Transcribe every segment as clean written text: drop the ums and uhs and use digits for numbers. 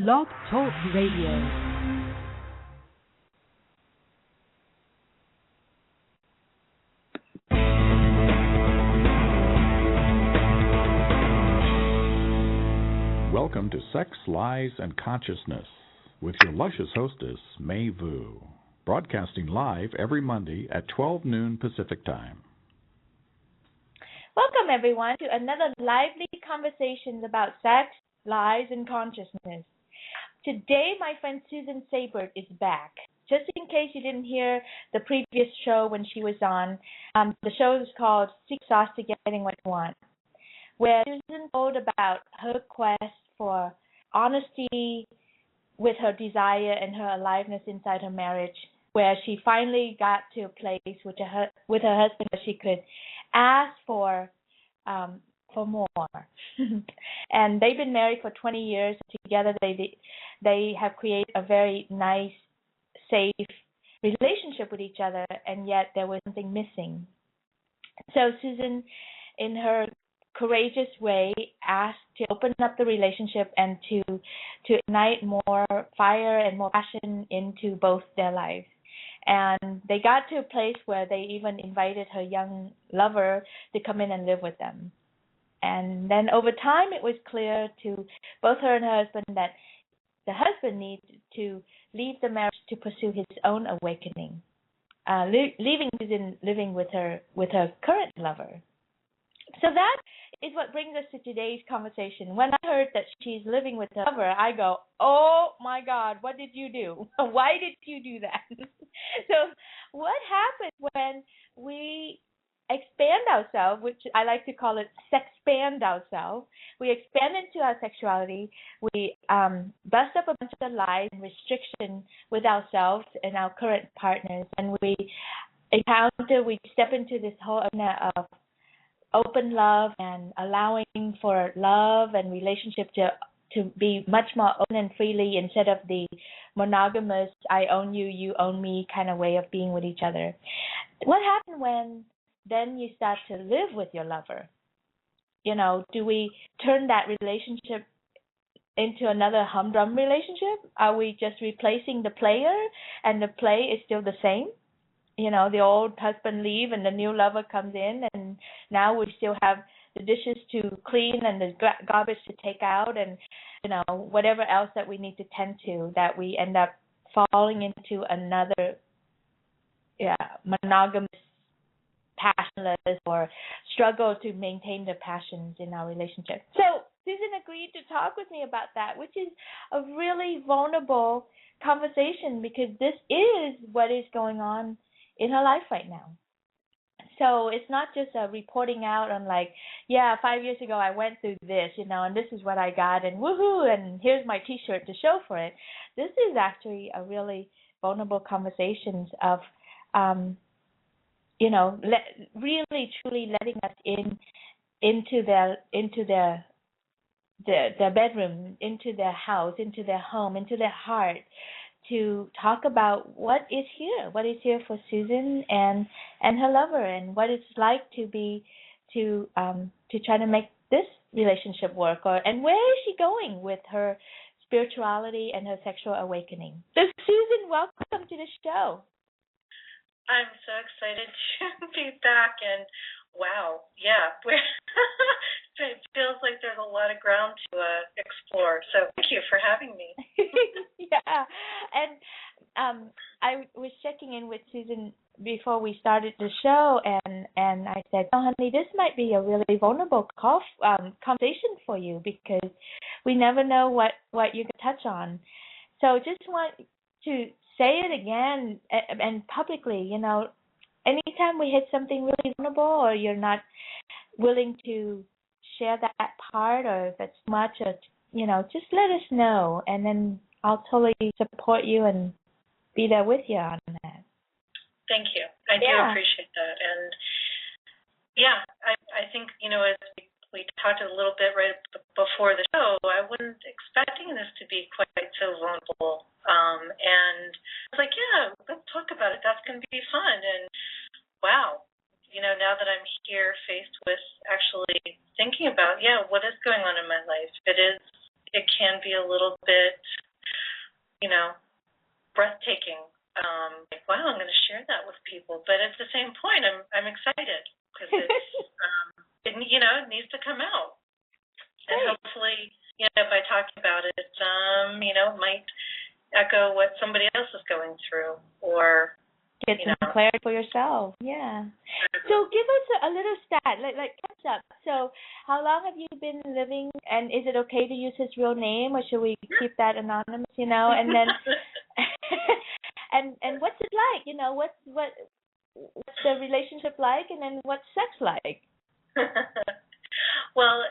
Blog Talk Radio. Welcome to Sex, Lies, and Consciousness with your luscious hostess, May Vu, broadcasting live every Monday at 12 noon Pacific Time. Welcome, everyone, to another lively conversation about sex, lies, and consciousness. Today, my friend Susan Sabert is back. Just in case you didn't hear the previous show when she was on, the show is called Secret Sauce to Getting What You Want, where Susan told about her quest for honesty with her desire and her aliveness inside her marriage, where she finally got to a place with her husband where she could ask for more. And they've been married for 20 years. Together they have created a very nice, safe relationship with each other, and yet there was something missing. So Susan, in her courageous way, asked to open up the relationship and to ignite more fire and more passion into both their lives. And they got to a place where they even invited her young lover to come in and live with them. And then over time, it was clear to both her and her husband that the husband needed to leave the marriage to pursue his own awakening, leaving Susan living with her current lover. So that is what brings us to today's conversation. When I heard that she's living with her lover, I go, oh my God, what did you do? Why did you do that? So what happens when we expand ourselves, which I like to call it sexpand ourselves? We expand into our sexuality. We bust up a bunch of lies and restriction with ourselves and our current partners, and we step into this whole arena of open love and allowing for love and relationship to be much more open and freely instead of the monogamous, I own you, you own me kind of way of being with each other. What happens when then you start to live with your lover? You know, do we turn that relationship into another humdrum relationship? Are we just replacing the player and the play is still the same? You know, the old husband leave and the new lover comes in, and now we still have the dishes to clean and the garbage to take out and, you know, whatever else that we need to tend to, that we end up falling into another monogamous, passionless, or struggle to maintain the passions in our relationship. So Susan agreed to talk with me about that, which is a really vulnerable conversation because this is what is going on in her life right now. So it's not just a reporting out on 5 years ago I went through this, and this is what I got, and woohoo, and here's my T-shirt to show for it. This is actually a really vulnerable conversations of, really truly letting us into their bedroom, into their house, into their home, into their heart, to talk about what is here for Susan and her lover, and what it's like to try to make this relationship work, and where is she going with her spirituality and her sexual awakening. So Susan, welcome to the show. I'm so excited to be back, and wow, yeah, it feels like there's a lot of ground to explore, so thank you for having me. Yeah, and I was checking in with Susan before we started the show, and I said, oh, honey, this might be a really vulnerable conversation for you because we never know what you can touch on. So just want to say it again and publicly, anytime we hit something really vulnerable or you're not willing to share that part, or if it's much, or, just let us know, and then I'll totally support you and be there with you on that. Thank you. I do appreciate that. And, yeah, I think, as we talked a little bit right before the show, I wasn't expecting this to be quite so vulnerable. And I was like, yeah, let's talk about it. That's going to be fun. And, wow, now that I'm here faced with actually thinking about, what is going on in my life, it is it can be a little bit, breathtaking. Like, wow, I'm going to share that with people. But at the same point, I'm excited because it needs to come out. And hopefully, by talking about it, might echo what somebody else is going through, or get some clarity for yourself. Yeah. So give us a little stat, like catch up. So how long have you been living, and is it okay to use his real name, or should we keep that anonymous? And then, and what's it like? What's the relationship like, and then what's sex like? Well,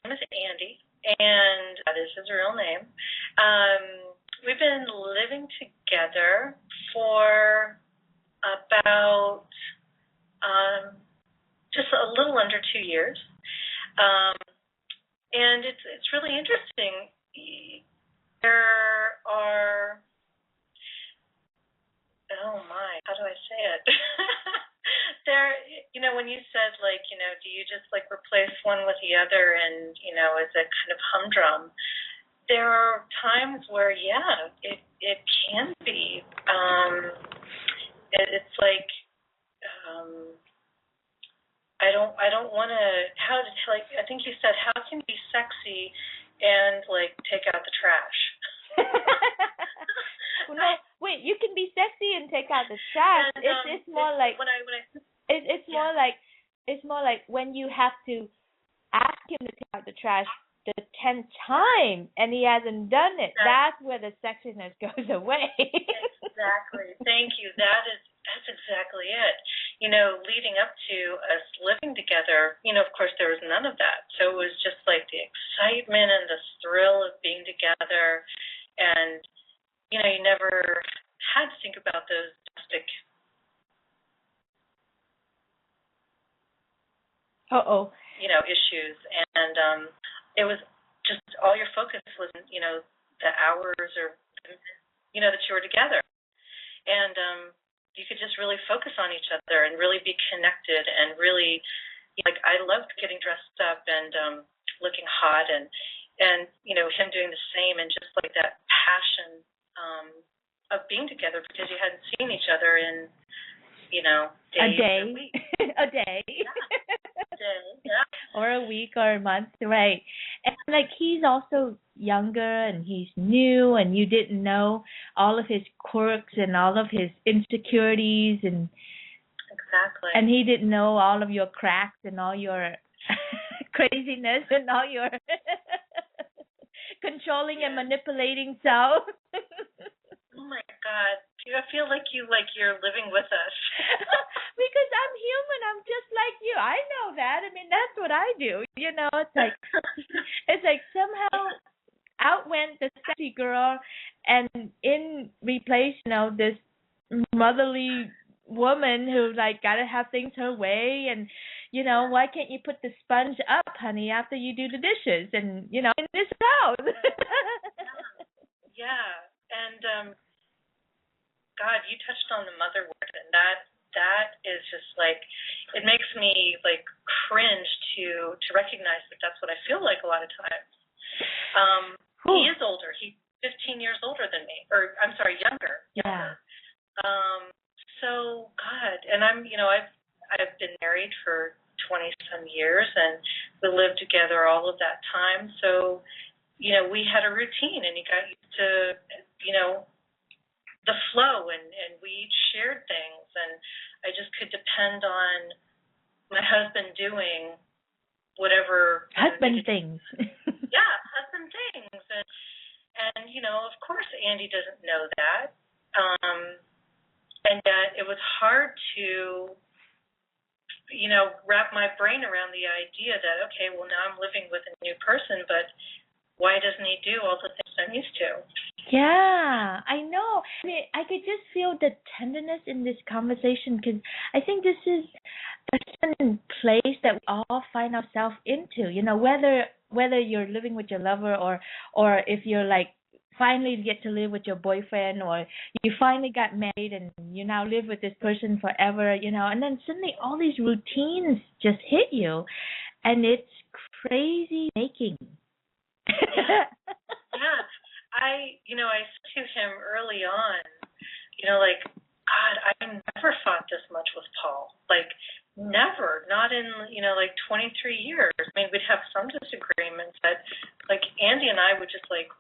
his name is Andy, and that is his real name. We've been living together for about just a little under 2 years, and it's really interesting. There are, oh my, how do I say it? When you said, like, do you just like replace one with the other, and is it kind of humdrum? There are times where, yeah, it can be. It's like, I don't want to. I think you said, how can you be sexy and like take out the trash? No, wait. You can be sexy and take out the trash. And, it's more like it's more like when you have to ask him to take out the trash the 10th time and he hasn't done it. That's where the sexiness goes away. Exactly. Thank you. That's exactly it. Leading up to us living together, of course there was none of that. So it was just like the excitement and the thrill of being together, and you never had to think about those domestic issues, and it was just all your focus was the hours or that you were together, and you could just really focus on each other and really be connected, and really like I loved getting dressed up and looking hot, and him doing the same, and just like that passion of being together because you hadn't seen each other in days or weeks. A day. Yeah. Or a week or a month, right? And like he's also younger and he's new, and you didn't know all of his quirks and all of his insecurities, and exactly. And he didn't know all of your cracks and all your craziness and all your controlling and manipulating self. Oh my God. I feel like you're living with us. Because I'm human. I'm just like you. I know that. I mean, that's what I do. It's like somehow out went the sexy girl, and in replace, this motherly woman who like gotta have things her way, and why can't you put the sponge up, honey, after you do the dishes, and in this house. Yeah. And God, you touched on the mother word, and that is just like, it makes me like cringe to recognize that that's what I feel like a lot of times. He is older. He's 15 years older than me, or I'm sorry, younger. Yeah. So God, and I've been married for 20 some years, and we lived together all of that time. So we had a routine, and you got used to the flow, and we each shared things, and I just could depend on my husband doing whatever husband things. Yeah, husband things, and of course Andy doesn't know that, and yet it was hard to wrap my brain around the idea that, okay, well, now I'm living with a new person, but why doesn't he do all the things I'm used to? Yeah, I know. I mean, I could just feel the tenderness in this conversation, because I think this is a certain place that we all find ourselves into. Whether you're living with your lover, or if you're like finally get to live with your boyfriend, or you finally got married and you now live with this person forever, and then suddenly all these routines just hit you, and it's crazy making. Yeah. I said to him early on, like, God, I never fought this much with Paul. Like, never. Not in, like 23 years. I mean, we'd have some disagreements, but like Andy and I would just like,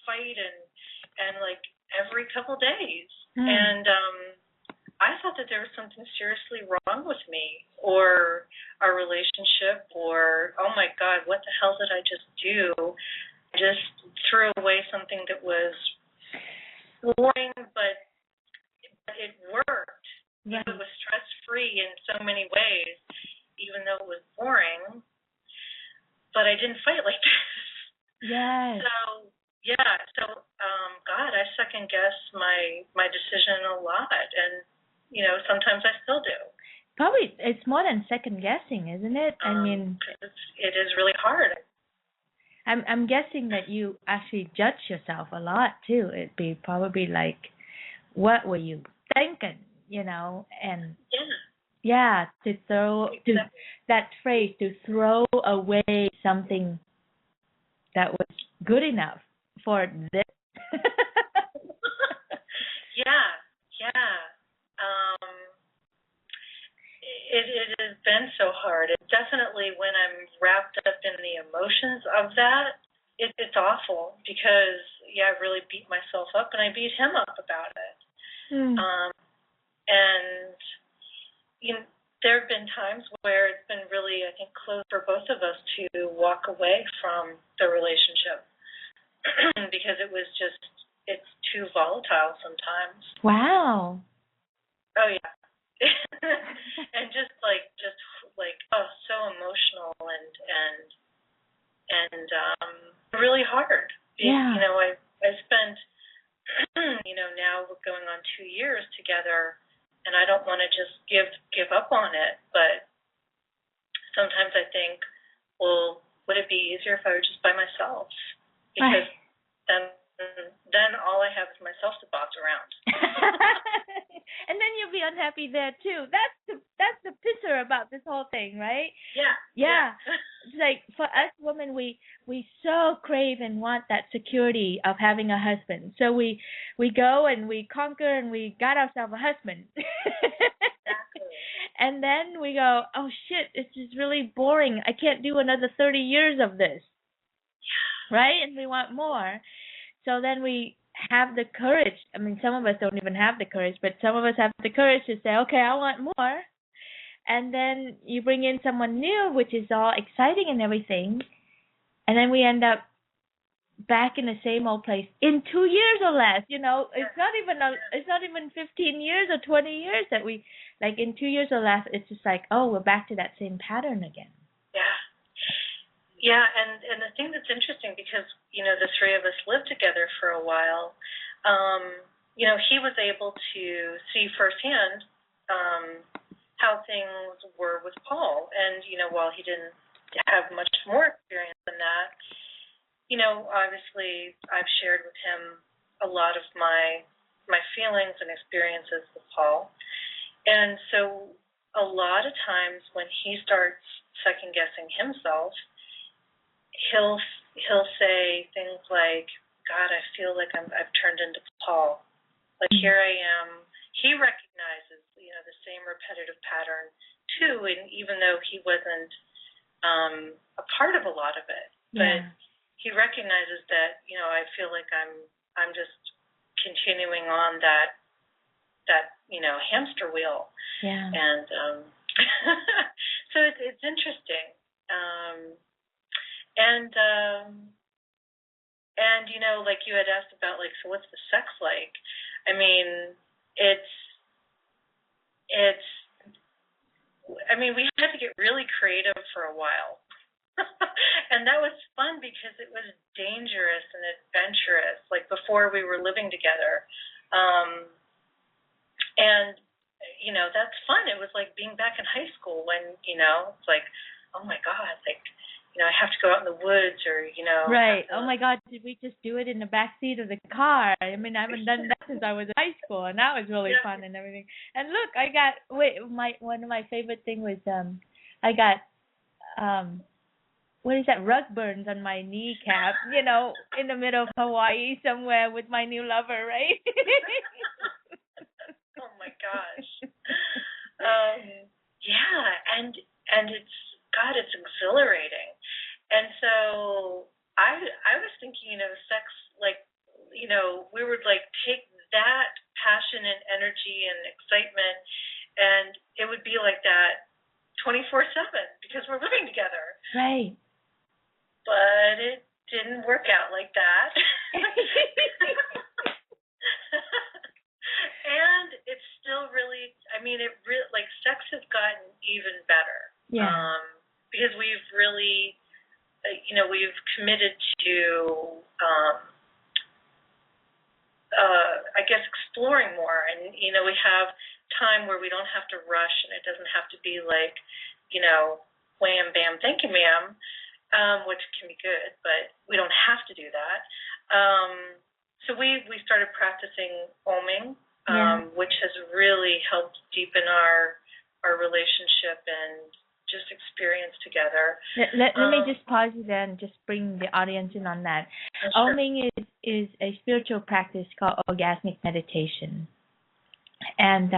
fight and like every couple days. And I thought that there was something seriously wrong with me or our relationship, or, oh my God, what the hell did I just do? I just threw away something that was boring, but it worked. Right. It was stress-free in so many ways, even though it was boring. But I didn't fight like this. Yes. God, I second-guess my decision a lot, and sometimes I still do. Probably it's more than second guessing, isn't it? I mean, it is really hard. I'm guessing that you actually judge yourself a lot too. It'd be probably like, what were you thinking, and to throw that phrase, to throw away something that was good enough for this. It has been so hard. It's definitely when I'm wrapped up in the emotions of that, it's awful because, I really beat myself up and I beat him up about it. And, there have been times where it's been really, I think, close for both of us to walk away from the relationship because it's too volatile sometimes. Wow. Oh, yeah. And just like so emotional and really hard. Yeah. I spent now we're going on 2 years together, and I don't want to just give up on it, but sometimes I think, well, would it be easier if I were just by myself? Because then all I have is myself to boss around. And then you'll be unhappy there too. That's the pisser about this whole thing, right? Yeah. It's like for us women, we so crave and want that security of having a husband. So we go and we conquer and we got ourselves a husband. Exactly. And then we go, oh shit, this is really boring. I can't do another 30 years of this. Right? And we want more. So then we have the courage. I mean, some of us don't even have the courage, but some of us have the courage to say, okay, I want more. And then you bring in someone new, which is all exciting and everything. And then we end up back in the same old place in 2 years or less. It's not even 15 years or 20 years that we, like in 2 years or less, it's just like, oh, we're back to that same pattern again. Yeah, and the thing that's interesting, because, the three of us lived together for a while, he was able to see firsthand how things were with Paul. And, while he didn't have much more experience than that, obviously I've shared with him a lot of my feelings and experiences with Paul. And so a lot of times when he starts second-guessing himself, he'll say things like, God, I feel like I've turned into Paul. Like, here I am. He recognizes, the same repetitive pattern too, and even though he wasn't a part of a lot of it, but he recognizes that, I feel like I'm just continuing on that hamster wheel. Yeah. And so it's interesting. And like you had asked about, like, so what's the sex like? I mean, we had to get really creative for a while. And that was fun because it was dangerous and adventurous, like before we were living together. And, that's fun. It was like being back in high school when, it's like, oh my God, like, I have to go out in the woods or, Right. Oh my God, did we just do it in the back seat of the car? I mean, I haven't done that since I was in high school, and that was really fun and everything. And look, one of my favorite thing was I got what is that, rug burns on my kneecap, in the middle of Hawaii somewhere with my new lover, right? Oh my gosh. Yeah, and it's, God, it's exhilarating. And so I was thinking, sex, like, we would like take that passion and energy and excitement, and it would be like that 24/7 because we're living together. Right. But it didn't work out like that. And it's still really, like, sex has gotten even better. Yeah. Because we've really, we've committed to, I guess, exploring more. And, we have time where we don't have to rush, and it doesn't have to be like, wham, bam, thank you, ma'am, which can be good, but we don't have to do that. So we started practicing oming, which has really helped deepen our relationship and just experience together. Let me just pause you there and just bring the audience in on that. Sure. Oming is a spiritual practice called orgasmic meditation. And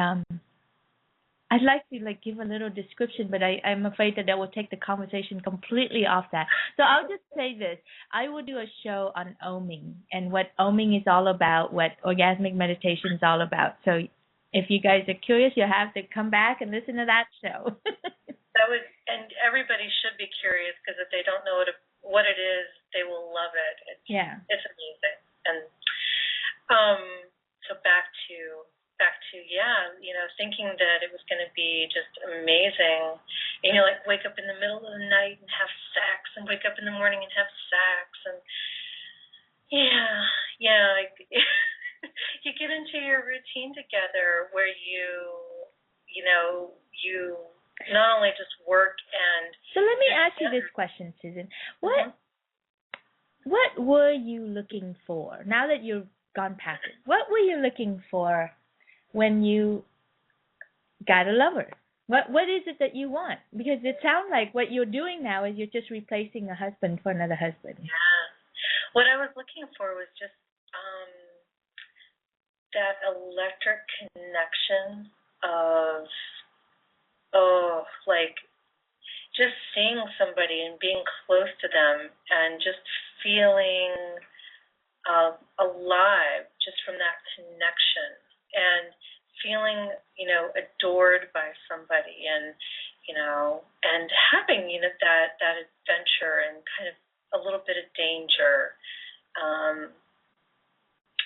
I'd like to give a little description, but I'm afraid that will take the conversation completely off that. So I'll just say this. I will do a show on oming and what oming is all about, what orgasmic meditation is all about. So if you guys are curious, you'll have to come back and listen to that show. And everybody should be curious, because if they don't know what it is, they will love it. It's amazing. And so back to thinking that it was going to be just amazing, and wake up in the middle of the night and have sex, and wake up in the morning and have sex, and you get into your routine together where you not only just work and. So let me ask you this question, Susan. What were you looking for now that you've gone past it? What were you looking for when you got a lover? What is it that you want? Because it sounds like what you're doing now is you're just replacing a husband for another husband. Yeah. What I was looking for was just that electric connection of, just seeing somebody and being close to them and just feeling alive just from that connection, and feeling, adored by somebody, and, and having, that adventure and kind of a little bit of danger.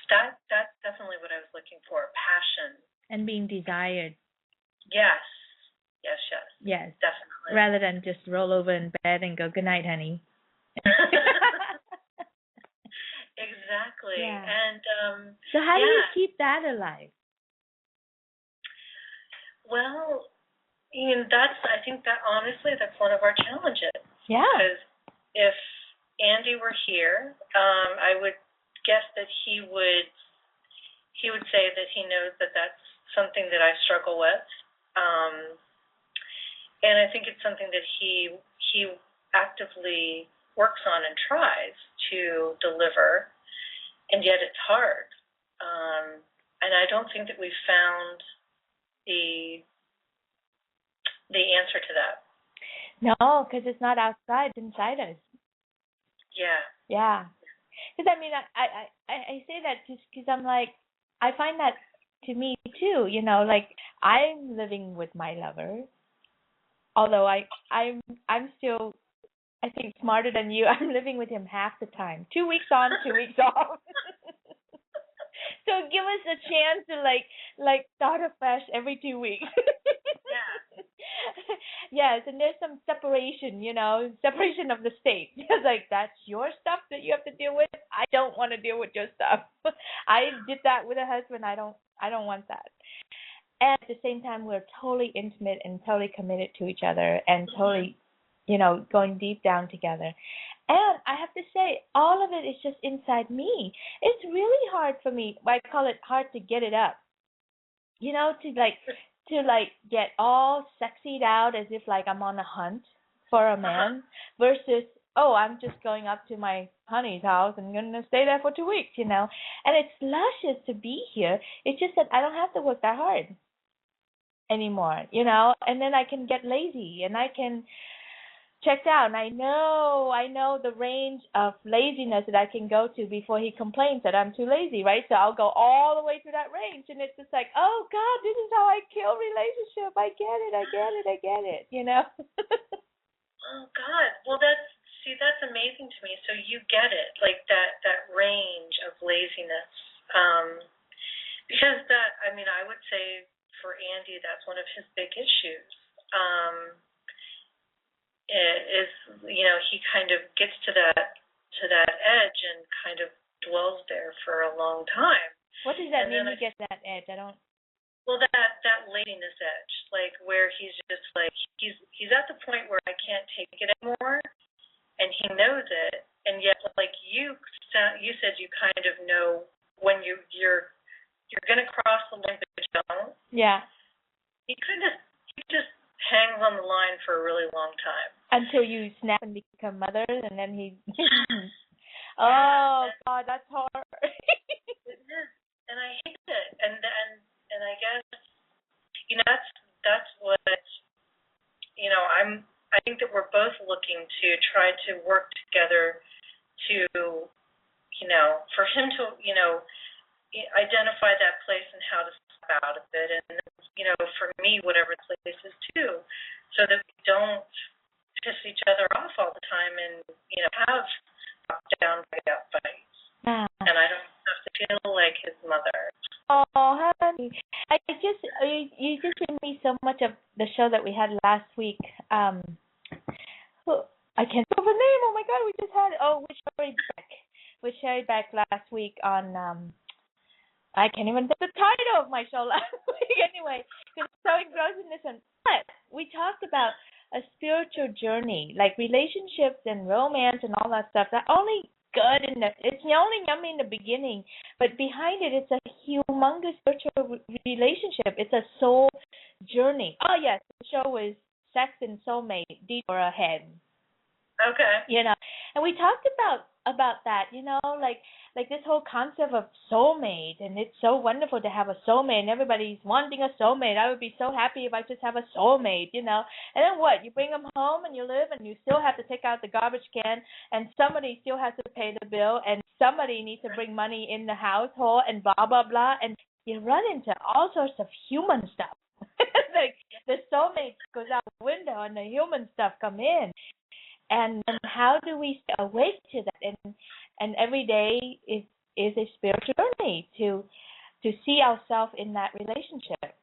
That's definitely what I was looking for, passion. And being desired. Yes. Yes. Definitely. Rather than just roll over in bed and go, good night, honey. Exactly. Yeah. And so how do you keep that alive? Well, I think that honestly, that's one of our challenges. Yeah. Because if Andy were here, I would guess that he would say that he knows that that's something that I struggle with. And I think it's something that he actively works on and tries to deliver, and yet it's hard. And I don't think that we've found the answer to that. No, because it's not outside, it's inside us. Yeah. Yeah. Because I say that just because I'm like, I find that to me too, I'm living with my lover, although I'm still, I think, smarter than you. I'm living with him half the time, 2 weeks on, 2 weeks off. So give us a chance to start afresh every 2 weeks. Yeah. Yes, and there's some separation, separation of the state. It's like, that's your stuff that you have to deal with. I don't want to deal with your stuff. I did that with a husband. I don't want that. And at the same time, we're totally intimate and totally committed to each other, and totally, going deep down together. And I have to say, all of it is just inside me. It's really hard for me. I call it hard to get it up. To get all sexied out as if I'm on a hunt for a man, versus oh, I'm just going up to my honey's house and going to stay there for 2 weeks, And it's luscious to be here. It's just that I don't have to work that hard anymore, And then I can get lazy and I can check out. And I know the range of laziness that I can go to before he complains that I'm too lazy, right? So I'll go all the way to that range, and it's just like, oh God, this is how I kill relationship. I get it, Oh God. Well, that's amazing to me. So you get it, like that range of laziness. Because I would say for Andy, that's one of his big issues. Is he kind of gets to that edge and kind of dwells there for a long time. What does that mean? He gets that edge? I don't. Well, that laziness edge, like where he's just like he's at the point where I can't take it anymore, and he knows it, and yet like you said you kind of know when you're going to cross the line, but you don't. Yeah. He just hangs on the line for a really long time until you snap and become mothers, and then he. Oh God, that's hard. It is, and I hate it, and I guess that's what I think that we're both looking to try to work together to for him to identify that place and how to step out of it, and for me whatever the place is too, so that we don't piss each other off all the time and have down fights. And I don't have to feel like his mother. Oh, honey, you just gave me so much of the show that we had last week. I can't think of her name. Oh my God, we just had with Sherry Beck last week on. I can't even think the title of my show last week. Anyway, because it's so engrossing. But we talked about a spiritual journey, like relationships and romance and all that stuff. That only good it's only yummy in the beginning, but behind it's a humongous spiritual relationship. It's a soul journey. Oh yes, the show was Sex and Soulmate Detour Ahead. Okay. And we talked about that, like this whole concept of soulmate, and it's so wonderful to have a soulmate, and everybody's wanting a soulmate. I would be so happy if I just have a soulmate, And then what? You bring them home and you live, and you still have to take out the garbage can, and somebody still has to pay the bill, and somebody needs to bring money in the household, and blah, blah, blah, and you run into all sorts of human stuff. Like the soulmate goes out the window, and the human stuff come in. And how do we stay awake to that? And every day is a spiritual journey to see ourselves in that relationship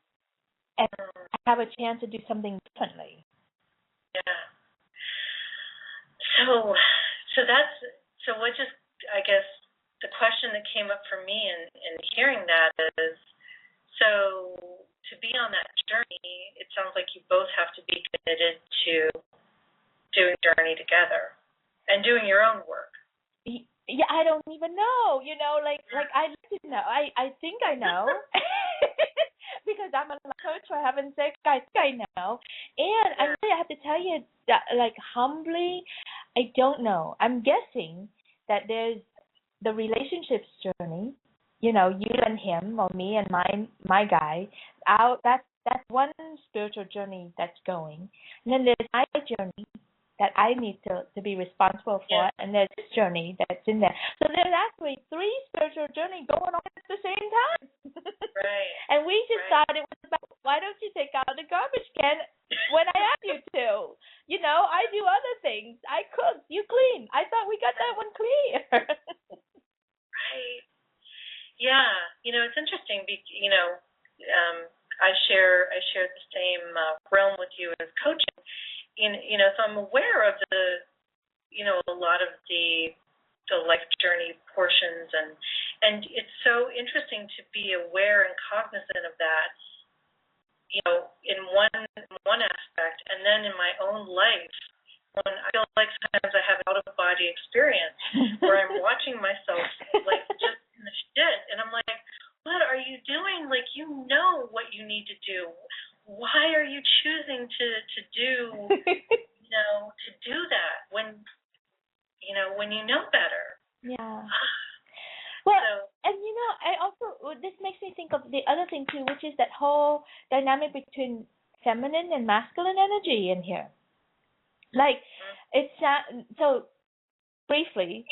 and have a chance to do something differently. Yeah. So what just, I guess the question that came up for me in hearing that is, so to be on that journey, it sounds like you both have to be committed to doing journey together and doing your own work. Yeah, I don't even know, like I didn't know. I think I know because I'm a coach for heaven's sake. I think I know, and I really have to tell you that, like humbly, I don't know. I'm guessing that there's the relationships journey, you and him, or me and my guy. That's one spiritual journey that's going, and then there's my journey that I need to be responsible for, and there's this journey that's in there. So there's actually 3 spiritual journeys going on at the same time. Right. And we just thought it was about, why don't you take out the garbage can when I ask you to? I do other things. I cook, you clean. I thought we got that one clear. Right. Yeah. It's interesting. I share the same realm with you as coaching. So I'm aware of a lot of the life journey portions, and it's so interesting to be aware and cognizant of that, in one aspect, and then in my own life, when I feel like sometimes I have an out-of-body experience where I'm watching myself like just in the shit, and I'm like, what are you doing? Like, what you need to do. Why are you choosing to do to do that when this makes me think of the other thing too, which is that whole dynamic between feminine and masculine energy in here. Like, it's so quickly.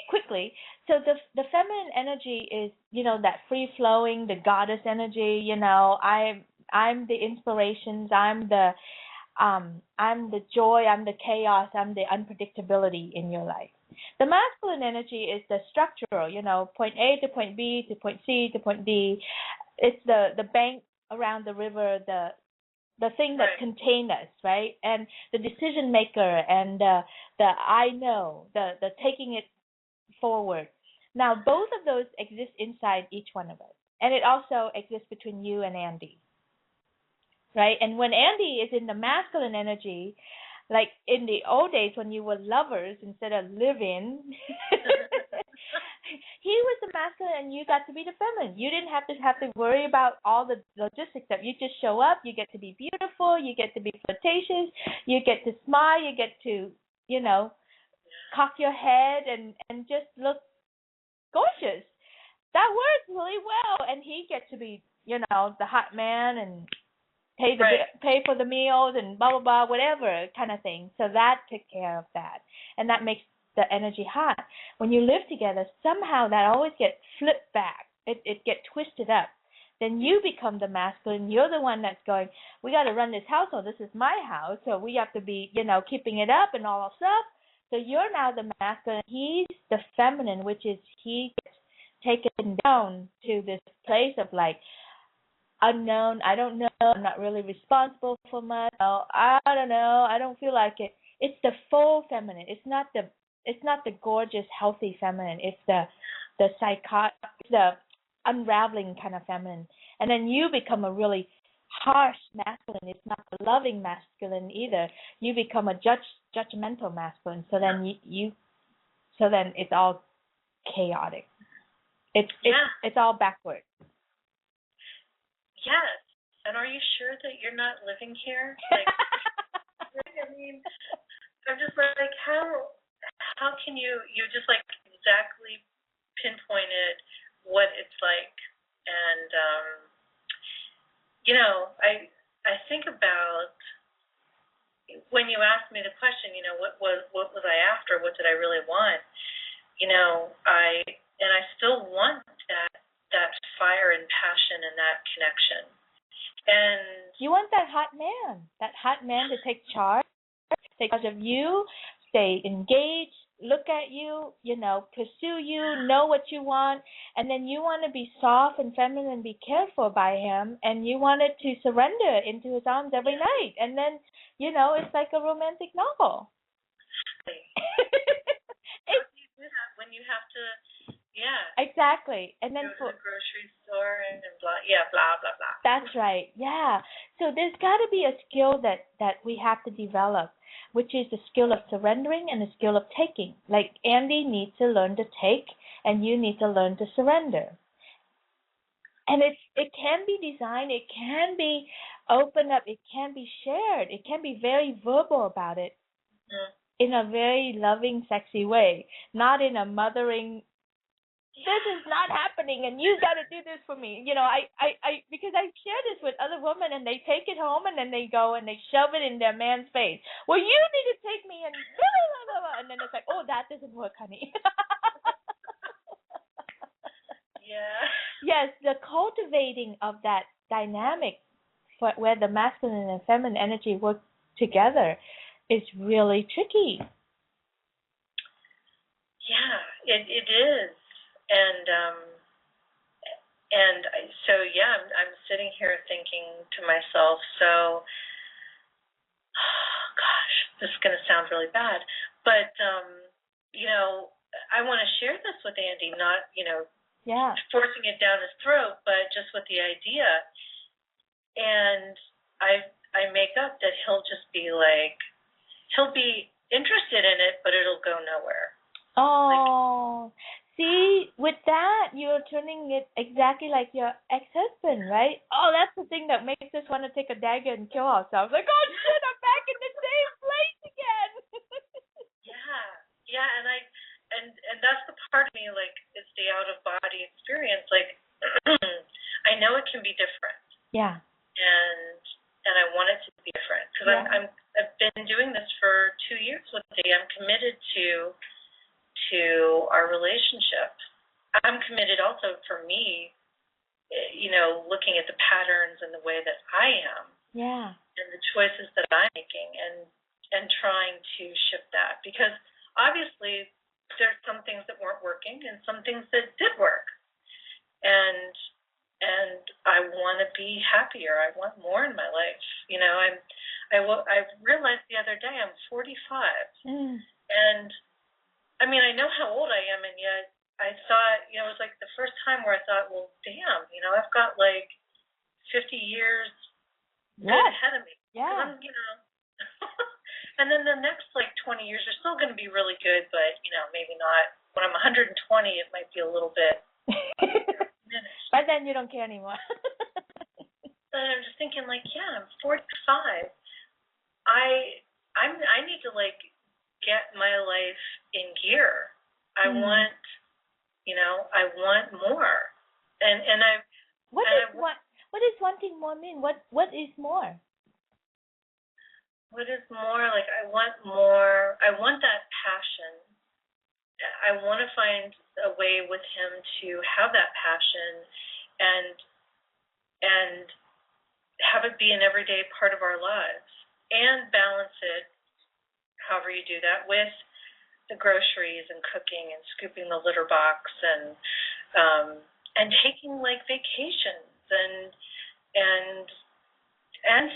So the feminine energy is, that free flowing, the goddess energy. I'm the inspirations. I'm the joy. I'm the chaos. I'm the unpredictability in your life. The masculine energy is the structural. Point A to point B to point C to point D. It's the bank around the river, the thing that contains us, right? And the decision maker and the I know, the taking it forward. Now, both of those exist inside each one of us. And it also exists between you and Andy, right? And when Andy is in the masculine energy, like in the old days when you were lovers instead of living, he was the masculine and you got to be the feminine. You didn't have to worry about all the logistics stuff. You just show up, you get to be beautiful, you get to be flirtatious, you get to smile, you get to, cock your head and just look gorgeous. That works really well, and he gets to be, the hot man and pay for the meals and blah blah blah, whatever kind of thing. So that took care of that, and that makes the energy hot. When you live together, somehow that always gets flipped back. It gets twisted up. Then you become the masculine. You're the one that's going, we got to run this household. This is my house, so we have to be, keeping it up and all that stuff. So you're now the masculine. He's the feminine, which is he gets taken down to this place of like, unknown, I don't know, I'm not really responsible for much. I don't know, I don't feel like it. It's the full feminine. It's not the gorgeous, healthy feminine. It's the unraveling kind of feminine. And then you become a really harsh masculine. It's not the loving masculine either. You become a judgmental masculine. So then so then it's all chaotic. It's all backward. Yes. And are you sure that you're not living here? Like, I mean, I'm just like, how can you just like exactly pinpointed what it's like. And, I think about when you asked me the question, what was I after? What did I really want? I still want that fire and passion and that connection. And you want that hot man to take charge of you, stay engaged, look at you, pursue you, know what you want, and then you want to be soft and feminine and be cared for by him, and you wanted to surrender into his arms every night, and then, it's like a romantic novel. When you have to, exactly. And then go to the grocery store and blah, blah, blah, blah. That's right, yeah. So there's got to be a skill that we have to develop, which is the skill of surrendering and the skill of taking. Like Andy needs to learn to take, and you need to learn to surrender. And it can be designed, it can be opened up, it can be shared, it can be very verbal about it in a very loving, sexy way, not in a mothering, this is not happening and you got to do this for me. I because I share this with other women and they take it home and then they go and they shove it in their man's face. Well, you need to take me and blah, blah, blah, blah. And then it's like, oh, that doesn't work, honey. Yeah. Yes, the cultivating of that dynamic where the masculine and feminine energy work together is really tricky. Yeah, it is. And I'm sitting here thinking to myself, so, gosh, this is going to sound really bad, but, I want to share this with Andy, not, forcing it down his throat, but just with the idea. And I make up that he'll just be like, he'll be interested in it, but it'll go nowhere. Oh, see, with that, you're turning it exactly like your ex-husband, right? Oh, that's the thing that makes us want to take a dagger and kill ourselves. Like, oh, shit, I'm back in the same place again. Yeah, and that's the part of me, like, it's the out-of-body experience. Like, know it can be different. Yeah. And I want it to be different because I've been doing this for 2 years with Dee. I'm committed to our relationship. I'm committed also for me, looking at the patterns and the way that I am. Yeah. And the choices that I'm making and trying to shift that, because obviously there's some things that weren't working and some things that did work. And I want to be happier. I want more in my life. I realized the other day I'm 45. And I mean, I know how old I am, and yet I thought, it was like the first time where I thought, well, damn, I've got like 50 years good ahead of me. Yeah. And then the next like 20 years are still going to be really good, but maybe not. When I'm 120, it might be a little bit diminished. But then you don't care anymore. But I'm just thinking, like, I'm 45. I need to like get my life in gear. I want, I want more. And I. What does wanting more mean? What is more? What is more? Like, I want more. I want that passion. I want to find a way with him to have that passion and have it be an everyday part of our lives, and balance it, however you do that, with the groceries and cooking and scooping the litter box and taking like vacations and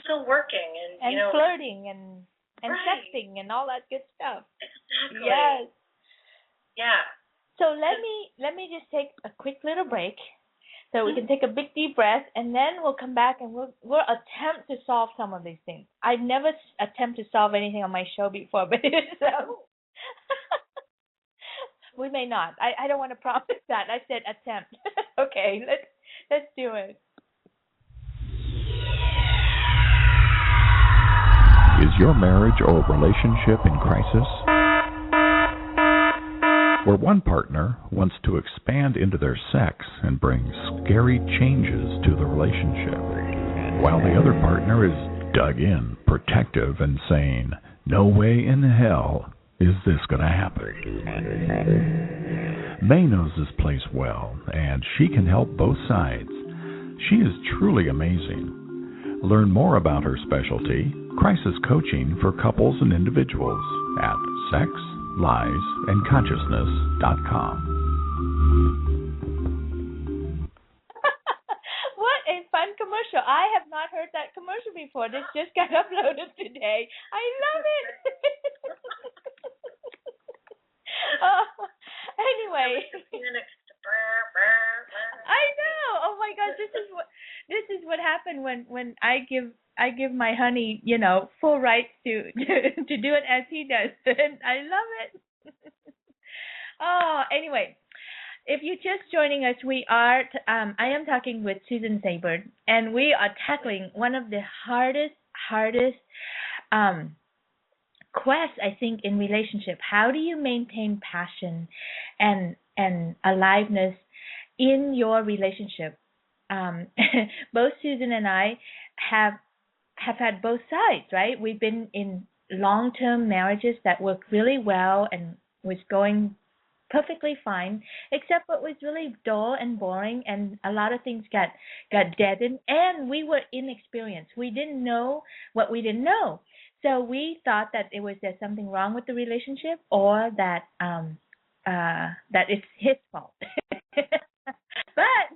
still working and flirting and right. sexting and all that good stuff. Exactly. Yes. Yeah. So let me just take a quick little break, so we can take a big deep breath, and then we'll come back and we'll attempt to solve some of these things. I've never attempted to solve anything on my show before, but so we may not. I don't want to promise that. I said attempt. Okay, let's do it. Is your marriage or relationship in crisis? Where one partner wants to expand into their sex and bring scary changes to the relationship, while the other partner is dug in, protective, and saying, "No way in hell is this going to happen." May knows this place well, and she can help both sides. She is truly amazing. Learn more about her specialty, crisis coaching for couples and individuals, at sexliesandconsciousness.com. What a fun commercial. I have not heard that commercial before. This just got uploaded today. I love it. Anyway. I know. Oh my gosh, this is what happened when I give my honey, full rights to do it as he does. And I love it. Anyway, if you're just joining us, I am talking with Susan Sabert, and we are tackling one of the hardest quests, I think, in relationship. How do you maintain passion and aliveness in your relationship? Both Susan and I have had both sides, right? We've been in long-term marriages that worked really well and was going perfectly fine, except what was really dull and boring, and a lot of things got deadened, and we were inexperienced. We didn't know what we didn't know. So we thought that there's something wrong with the relationship, or that it's his fault. But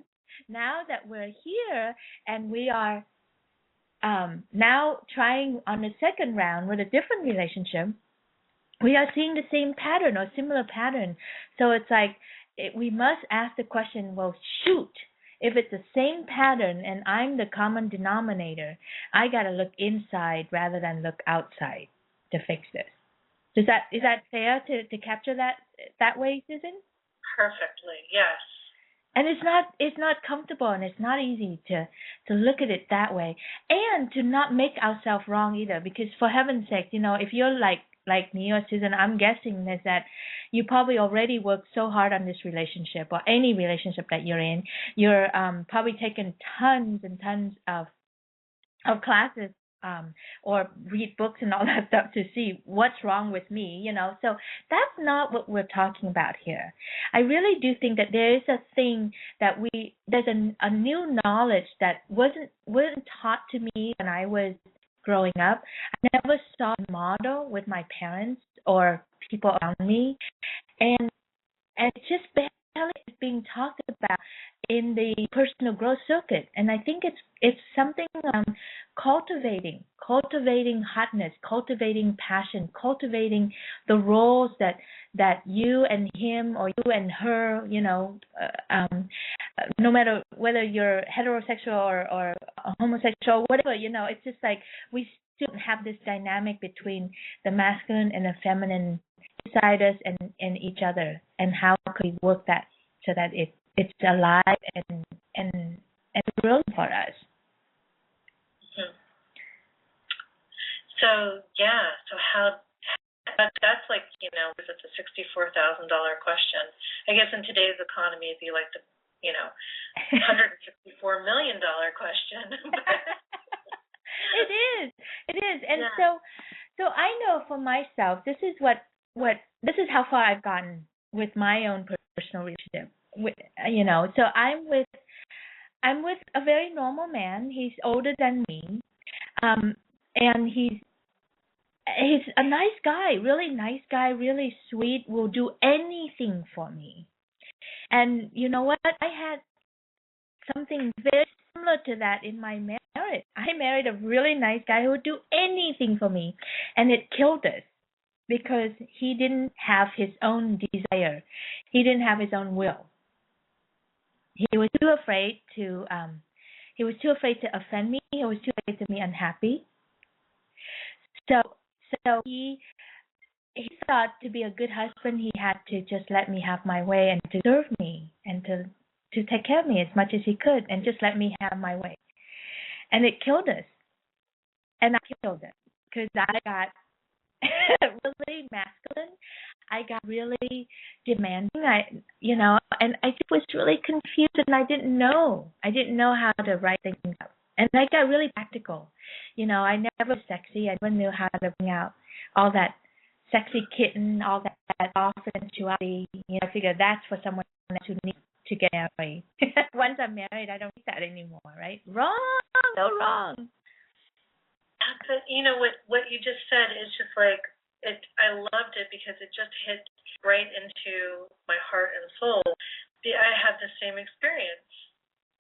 now that we're here and we are now trying on a second round with a different relationship, we are seeing the same pattern or similar pattern. So it's like we must ask the question, well, shoot, if it's the same pattern and I'm the common denominator, I got to look inside rather than look outside to fix this. Is that fair to capture that way, Susan? Perfectly, yes. And it's not comfortable, and it's not easy to look at it that way, and to not make ourselves wrong either. Because for heaven's sake, if you're like like me or Susan, I'm guessing is that you probably already worked so hard on this relationship or any relationship that you're in. You're probably taken tons and tons of classes or read books and all that stuff to see what's wrong with me, So that's not what we're talking about here. I really do think that there is a thing that there's a new knowledge that wasn't taught to me when I was growing up. I never saw a model with my parents or people around me, and it's just barely being talked about in the personal growth circuit. And I think it's something cultivating hotness, cultivating passion, cultivating the roles that you and him or you and her, no matter whether you're heterosexual or homosexual, whatever, it's just like we still have this dynamic between the masculine and the feminine inside us and each other, and how can we work that so that it's alive and real for us. Mm-hmm. So how, that's like, is it the $64,000 question? I guess in today's economy it'd be like the $164 million question. It is. And so I know for myself, this is this is how far I've gotten with my own personal relationship. So I'm with a very normal man. He's older than me, and he's a nice guy, really sweet. Will do anything for me. And you know what? I had something very similar to that in my marriage. I married a really nice guy who would do anything for me, and it killed us because he didn't have his own desire. He didn't have his own will. He was too afraid to offend me. He was too afraid to be unhappy. So he thought to be a good husband, he had to just let me have my way and to serve me and to take care of me as much as he could and just let me have my way. And it killed us. And I killed it because I got really masculine. I got really demanding. And I just was really confused, and I didn't know how to write things up. And I got really practical. I never was sexy. I never knew how to bring out all that sexy kitten, all that off sensuality. I figured that's for someone who needs to get married. Once I'm married, I don't need that anymore, right? Wrong, so wrong. But what you just said is just like it. I loved it because it just hit right into my heart and soul. I had the same experience.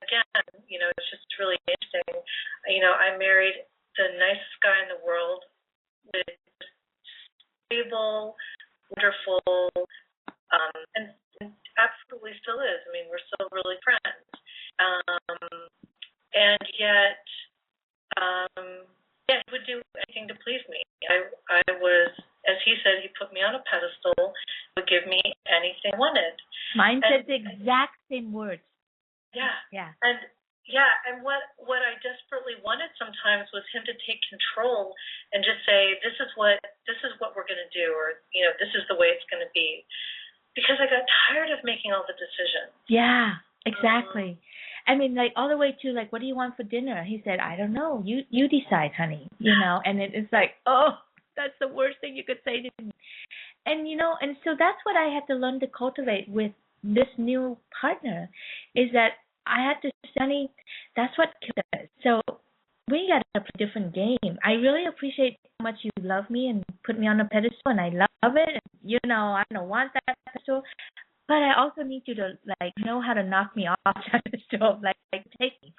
Again, it's just really interesting. I married the nicest guy in the world, with stable, wonderful, and absolutely still is. I mean, we're still really friends. And yet, he would do anything to please me. I was, as he said, he put me on a pedestal, would give me anything I wanted. Mine said the exact same words. Yeah. And what I desperately wanted sometimes was him to take control and just say, this is what we're going to do, or this is the way it's going to be, because I got tired of making all the decisions. Yeah, exactly. I mean, like all the way to like, what do you want for dinner? He said, I don't know. You decide, honey. And it's like, oh, that's the worst thing you could say to me. And and so that's what I had to learn to cultivate with this new partner, is that I had to say, honey, that's what killed us. So we got to play a different game. I really appreciate how much you love me and put me on a pedestal, and I love it. And, I don't want that pedestal. But I also need you to know how to knock me off that pedestal, take me.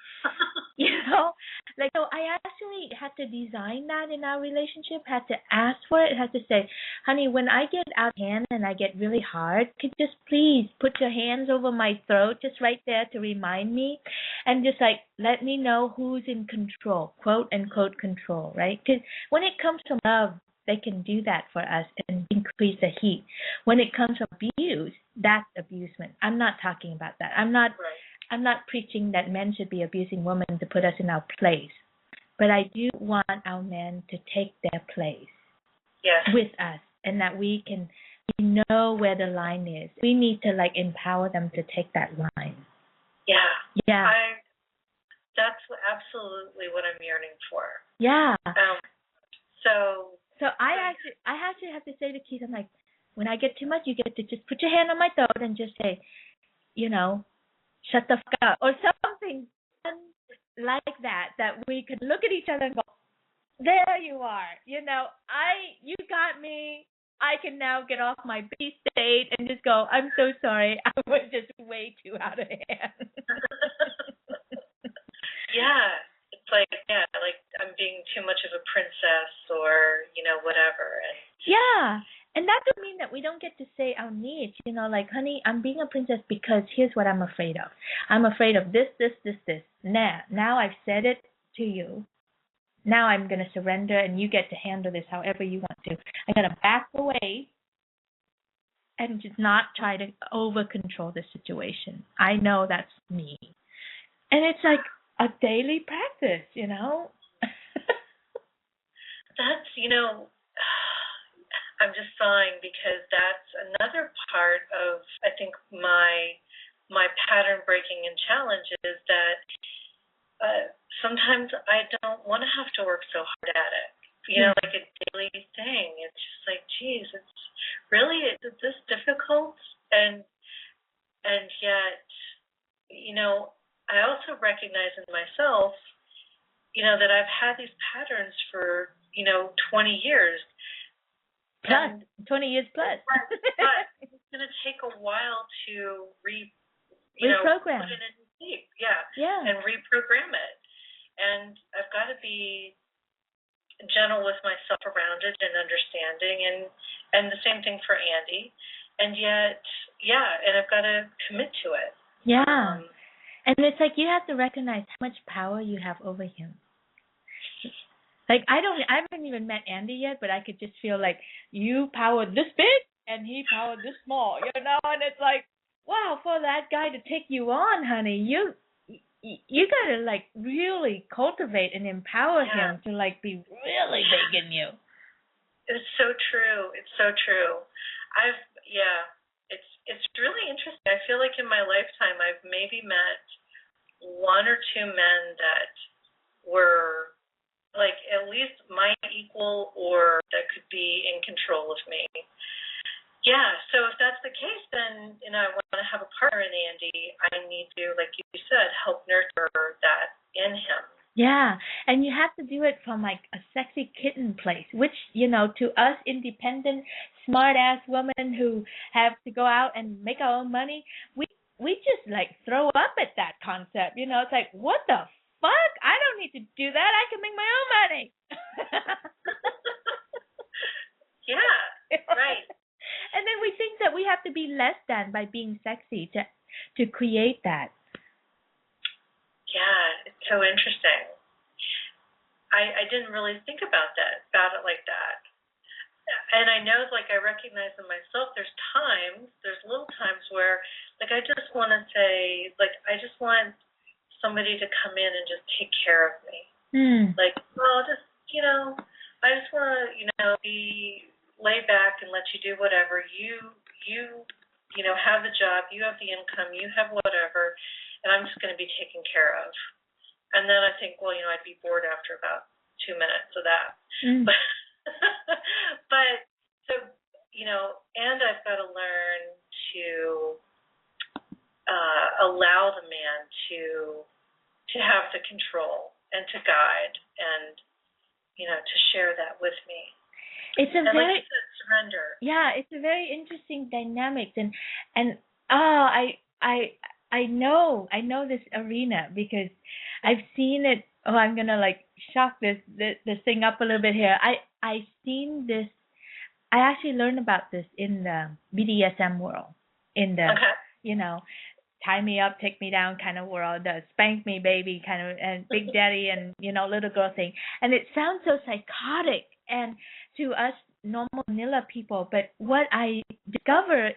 So I actually had to design that in our relationship, had to ask for it, had to say, honey, when I get out of hand and I get really hard, could you just please put your hands over my throat, just right there to remind me, and just let me know who's in control, quote unquote control, right? Because when it comes to love, they can do that for us and increase the heat. When it comes to abuse, that's abusement. I'm not talking about that. I'm not preaching that men should be abusing women to put us in our place. But I do want our men to take their place. with us, and that we know where the line is. We need to like empower them to take that line. Yeah. That's absolutely what I'm yearning for. Yeah. So I actually have to say to Keith, I'm like, when I get too much, you get to just put your hand on my throat and just say, shut the fuck up, or something like that we could look at each other and go, there you are. You got me. I can now get off my B state and just go, I'm so sorry. I was just way too out of hand. Yeah. It's like I'm being too much of a princess or, whatever. Yeah. And that doesn't mean that we don't get to say our needs, like, honey, I'm being a princess because here's what I'm afraid of. I'm afraid of this. Now I've said it to you. Now I'm going to surrender, and you get to handle this however you want to. I'm going to back away and just not try to over-control the situation. I know that's me. And it's like a daily practice, That's, I'm just sighing because that's another part of, I think, my pattern breaking and challenge is that sometimes I don't want to have to work so hard at it. Like a daily thing. It's just like, geez, it's really, is this difficult? And yet, I also recognize in myself, that I've had these patterns for, 20 years. Plus, 20 years plus. but it's going to take a while to reprogram. Put it in deep, yeah, and reprogram it. And I've got to be gentle with myself around it and understanding, and the same thing for Andy. And yet, and I've got to commit to it. Yeah. And it's like you have to recognize how much power you have over him. Like, I haven't even met Andy yet, but I could just feel like you powered this big and he powered this small, and it's like, wow, for that guy to take you on, honey, you got to like really cultivate and empower him to like be really big in you. It's so true. It's so true. It's really interesting. I feel like in my lifetime I've maybe met one or two men that were like at least my equal or that could be in control of me. Yeah, so if that's the case, then I want to have a partner in Andy. I need to, like you said, help nurture that in him. Yeah, and you have to do it from like a sexy kitten place, which, to us independent, smart-ass women who have to go out and make our own money, we just like throw up at that concept. It's like, what the fuck? I don't need to do that. I can make my own money. Yeah, right. And then we think that we have to be less than by being sexy to create that. Yeah, it's so interesting. I didn't really think about it like that. And I know, like, I recognize in myself there's little times where, like, I just want to say, like, I just want somebody to come in and just take care of me. Like, well, just, I just want to, be lay back and let you do whatever. You have the job, you have the income, you have whatever, and I'm just going to be taken care of. And then I think, well, I'd be bored after about 2 minutes of that. But so, and I've got to learn to allow the man to have the control and to guide and, to share that with me. It's a and very like you said, surrender. Yeah, it's a very interesting dynamics, and I know this arena because I've seen it. Oh, I'm gonna like shock this thing up a little bit here. I've seen this. I actually learned about this in the BDSM world, in the tie me up, take me down kind of world, the spank me baby kind of, and big daddy and little girl thing. And it sounds so psychotic and to us normal vanilla people, but what I discover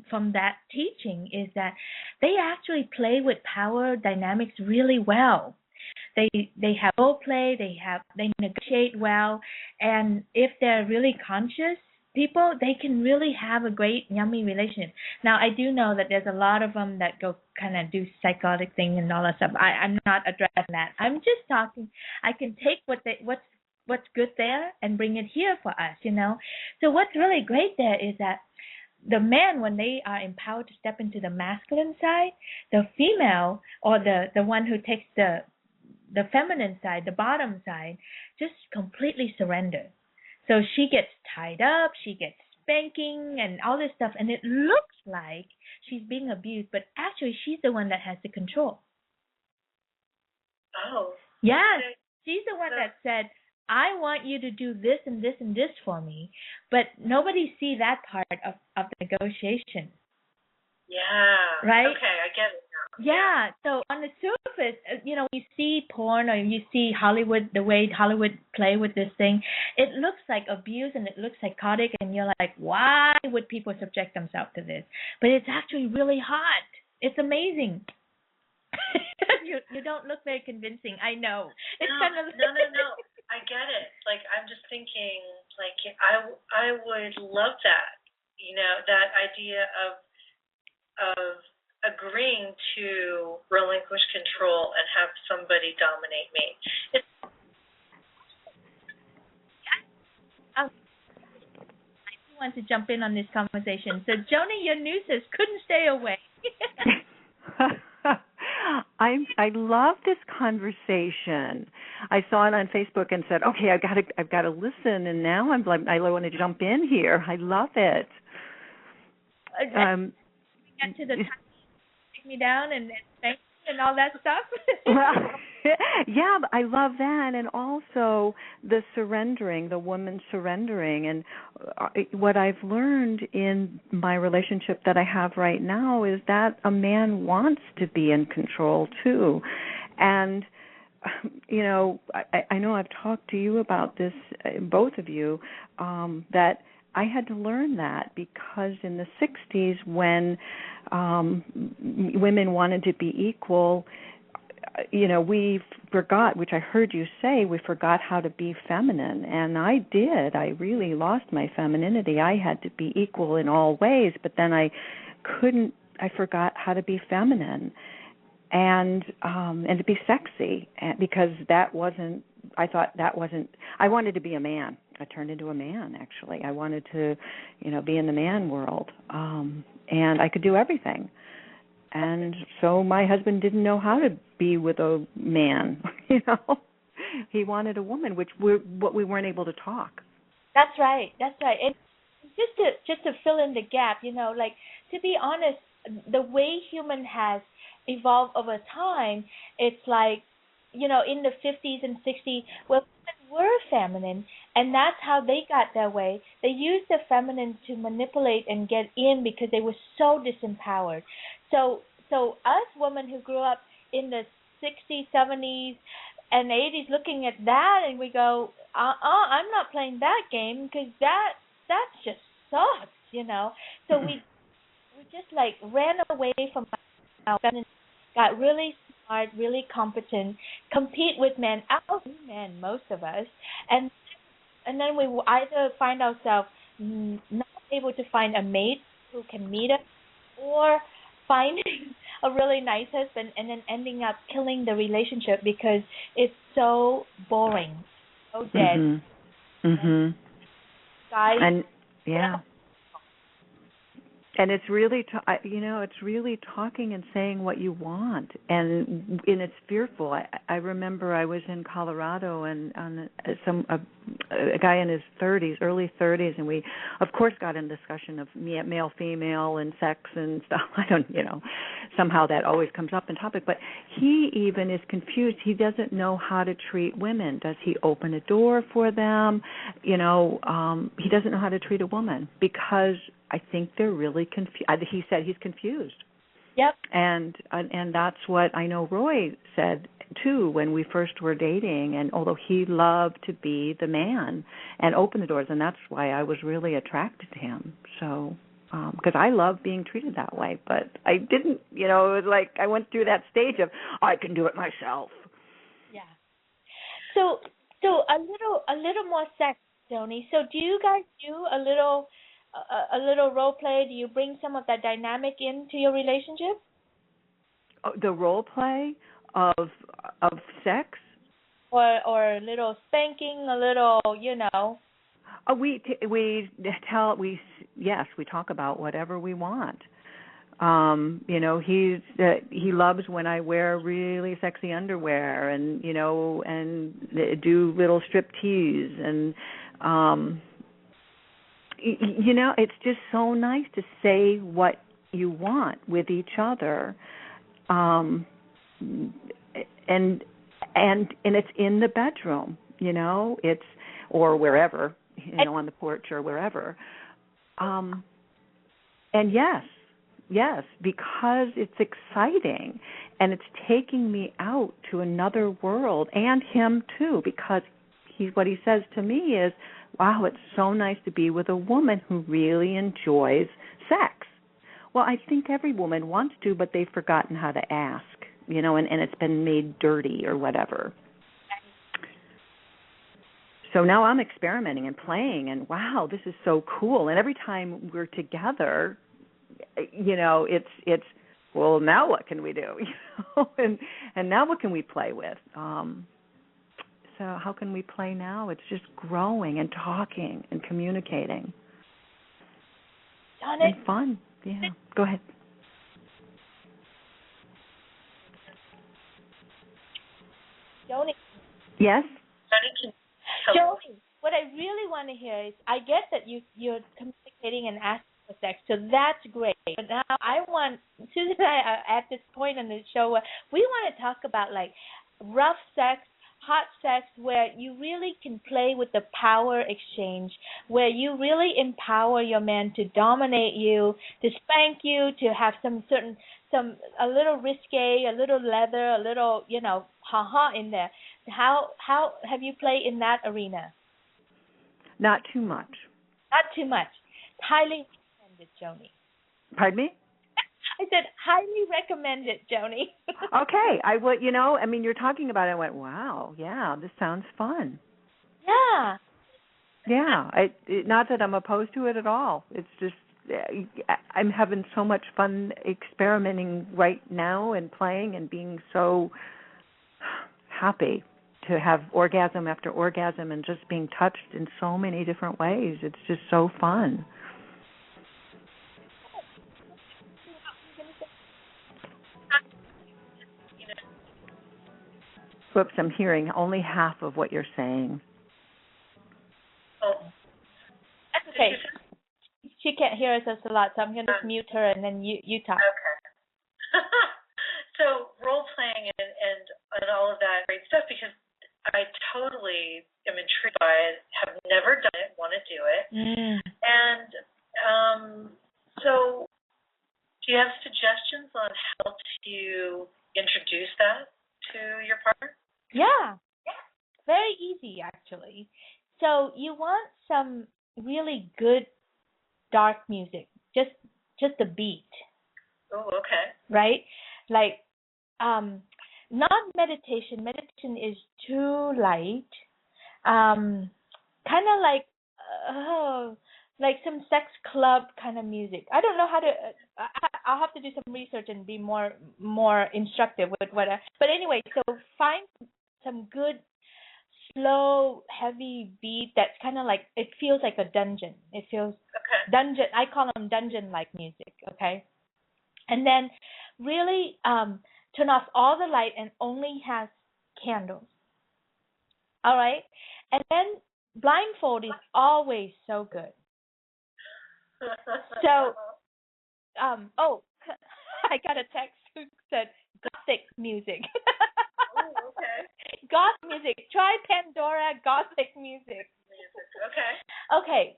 from that teaching is that they actually play with power dynamics really well. they have role play, they negotiate well, and if they're really conscious people, they can really have a great, yummy relationship. Now, I do know that there's a lot of them that go kind of do psychotic thing and all that stuff. I'm not addressing that. I'm just talking. I can take what's good there and bring it here for us, you know. So what's really great there is that the men, when they are empowered to step into the masculine side, the female or the one who takes the feminine side, the bottom side, just completely surrender. So she gets tied up, she gets spanking and all this stuff, and it looks like she's being abused, but actually she's the one that has the control. Oh. Yes, she's the one that said, I want you to do this and this and this for me, but nobody see that part of the negotiation. Yeah. Right? Okay, I get it now. Yeah. So on the surface, you know, you see porn or you see Hollywood, the way Hollywood play with this thing, it looks like abuse and it looks psychotic, and you're like, why would people subject themselves to this? But it's actually really hot. It's amazing. You don't look very convincing. I know. It's kind of no. I get it. Like, I'm just thinking, like, I would love that. You know, that idea of agreeing to relinquish control and have somebody dominate me. I want to jump in on this conversation. So, Joni, your nooses couldn't stay away. I love this conversation. I saw it on Facebook and said, okay, I've got to listen, and now I'm like, I want to jump in here. I love it. Get to the time, take me down and thank you and all that stuff. Well, yeah, I love that, and also the surrendering, the woman surrendering. And what I've learned in my relationship that I have right now is that a man wants to be in control too. And you know, I know I've talked to you about this, both of you, that I had to learn that because in the 60s when women wanted to be equal, you know, we forgot, which I heard you say, we forgot how to be feminine. And I did. I really lost my femininity. I had to be equal in all ways, but then I forgot how to be feminine and to be sexy, because that wasn't, I wanted to be a man. I turned into a man, actually. I wanted to, you know, be in the man world. And I could do everything. And so my husband didn't know how to be with a man, you know. He wanted a woman, which we weren't able to talk. That's right. And just to fill in the gap, you know, like, to be honest, the way human has evolved over time, it's like, you know, in the 50s and 60s, well, women were feminine, and that's how they got their way. They used the feminine to manipulate and get in because they were so disempowered. So us women who grew up in the 60s, 70s, and 80s looking at that, and we go, I'm not playing that game because that's just sucks, you know. So we just like ran away from our feminine, got really smart, really competent, compete with men, out-do men, most of us, and then we will either find ourselves not able to find a mate who can meet us, or finding a really nice husband and then ending up killing the relationship because it's so boring, so dead. Mhm. Guys, and yeah. And it's really, it's really talking and saying what you want, and it's fearful. I remember I was in Colorado, and a guy in his 30s, early 30s, and we, of course, got in discussion of male, female, and sex and stuff. Somehow that always comes up in topic. But he even is confused. He doesn't know how to treat women. Does he open a door for them? He doesn't know how to treat a woman because I think they're really confused. He said he's confused. Yep. And that's what I know Roy said, too, when we first were dating. And although he loved to be the man and open the doors, and that's why I was really attracted to him. So, because I love being treated that way. But I didn't, it was like I went through that stage of, I can do it myself. Yeah. So a little more sex, Joni. So do you guys do a little role play? Do you bring some of that dynamic into your relationship? The role play of sex. Or a little spanking, a little, Yes, we talk about whatever we want. He loves when I wear really sexy underwear and do little striptease and it's just so nice to say what you want with each other. And it's in the bedroom, it's or wherever, on the porch or wherever. And yes, because it's exciting and it's taking me out to another world, and him too, because what he says to me is, wow, it's so nice to be with a woman who really enjoys sex. Well, I think every woman wants to, but they've forgotten how to ask, and it's been made dirty or whatever. So now I'm experimenting and playing, and wow, this is so cool. And every time we're together, it's well, now what can we do? And now what can we play with? So how can we play now? It's just growing and talking and communicating. Done it. And fun. Yeah. Go ahead. Joni. Yes? Joni, what I really want to hear is, I get that you're communicating and asking for sex, so that's great. But now Susan and I are at this point in the show where we want to talk about like rough sex, hot sex, where you really can play with the power exchange, where you really empower your man to dominate you, to spank you, to have a little risque, a little leather, a little, ha-ha in there. How have you played in that arena? Not too much. Not too much. Highly recommended, Joni. Pardon me? I said highly recommended, Joni. Okay. I would, you're talking about it. I went, wow, yeah, this sounds fun. Yeah. Yeah. Not that I'm opposed to it at all. It's just I'm having so much fun experimenting right now and playing and being so happy to have orgasm after orgasm and just being touched in so many different ways. It's just so fun. Whoops, I'm hearing only half of what you're saying. Oh. That's okay. She can't hear us a lot, so I'm going to just mute her and then you talk. Okay. So role playing and all of that great stuff, because I totally am intrigued by it, have never done it, want to do it. And so do you have suggestions on how to introduce that to your partner? Yeah. Very easy, actually. So you want some really good dark music, just the beat. Oh, okay. Right? Like, not meditation. Meditation is too light. Kind of like some sex club kind of music. I don't know how to. I'll have to do some research and be more instructive with what. But anyway, so find some good, slow, heavy beat that's kind of like, it feels like a dungeon. It feels dungeon. I call them dungeon-like music. Okay, and then really turn off all the light and only has candles. All right, and then blindfold is always so good. So, I got a text who said gothic music. Oh, okay. Goth music. Try Pandora gothic music. Okay. Okay.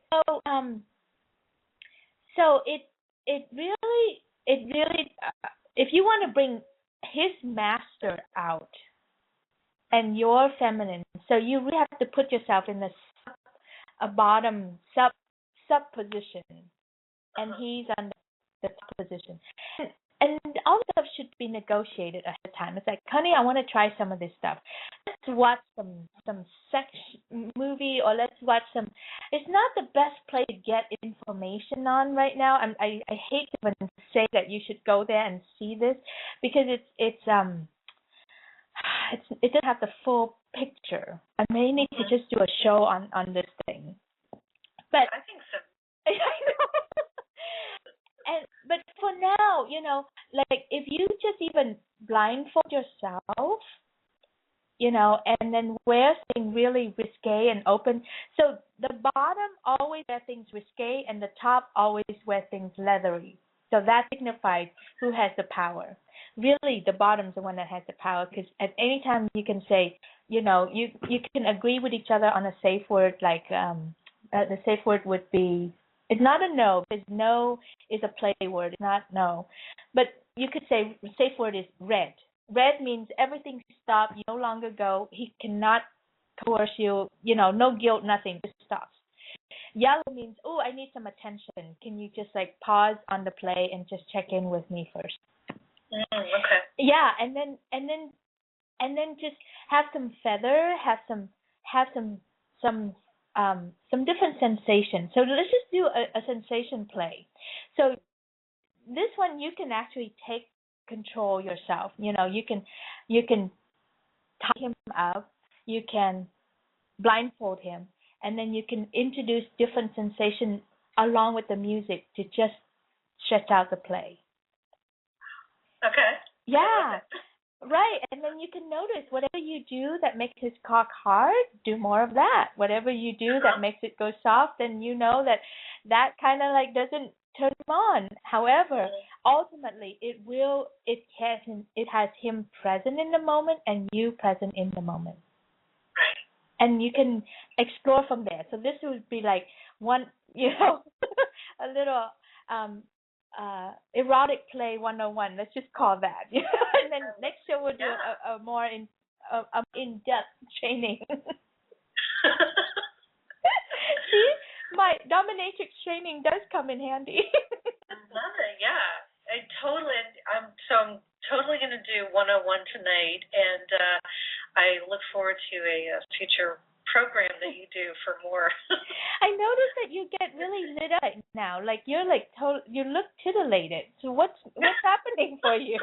So it really if you want to bring his master out and your feminine, so you really have to put yourself in a bottom sub position, and he's under the top position. and all stuff should be negotiated ahead of time. It's like, honey, I want to try some of this stuff. Let's watch some sex movie, or let's watch some. It's not the best place to get information on right now. I hate to even say that you should go there and see this, because it doesn't have the full picture. I may need to just do a show on this thing. But I think so. I know. But for now, like if you just even blindfold yourself, and then wear things really risque and open. So the bottom always wear things risque, and the top always wear things leathery. So that signifies who has the power. Really, the bottom's the one that has the power, because at any time you can say, you can agree with each other on a safe word, like the safe word would be, it's not a no, because no is a play word, it's not no. But you could say safe word is red. Red means everything stopped, you no longer go, he cannot coerce you, no guilt, nothing, just stops. Yellow means, oh, I need some attention. Can you just like pause on the play and just check in with me first? Okay. Yeah, and then just have some feather, have some different sensations. So let's just do a sensation play. So this one you can actually take control yourself. You can tie him up, you can blindfold him, and then you can introduce different sensations along with the music to just stretch out the play. Okay. Yeah. Right, and then you can notice whatever you do that makes his cock hard, do more of that. Whatever you do that makes it go soft, then you know that kind of like doesn't turn him on. However, ultimately it has him present in the moment and you present in the moment. Right. And you can explore from there. So this would be like one, a little erotic play 101. Let's just call that. And then next show we'll do a more in-depth training. See, my dominatrix training does come in handy. I love it. Yeah, I'm totally going to do 101 tonight, and I look forward to a future program that you do for more. I noticed that you get really lit up now. Like you're like you look titillated. So what's happening for you?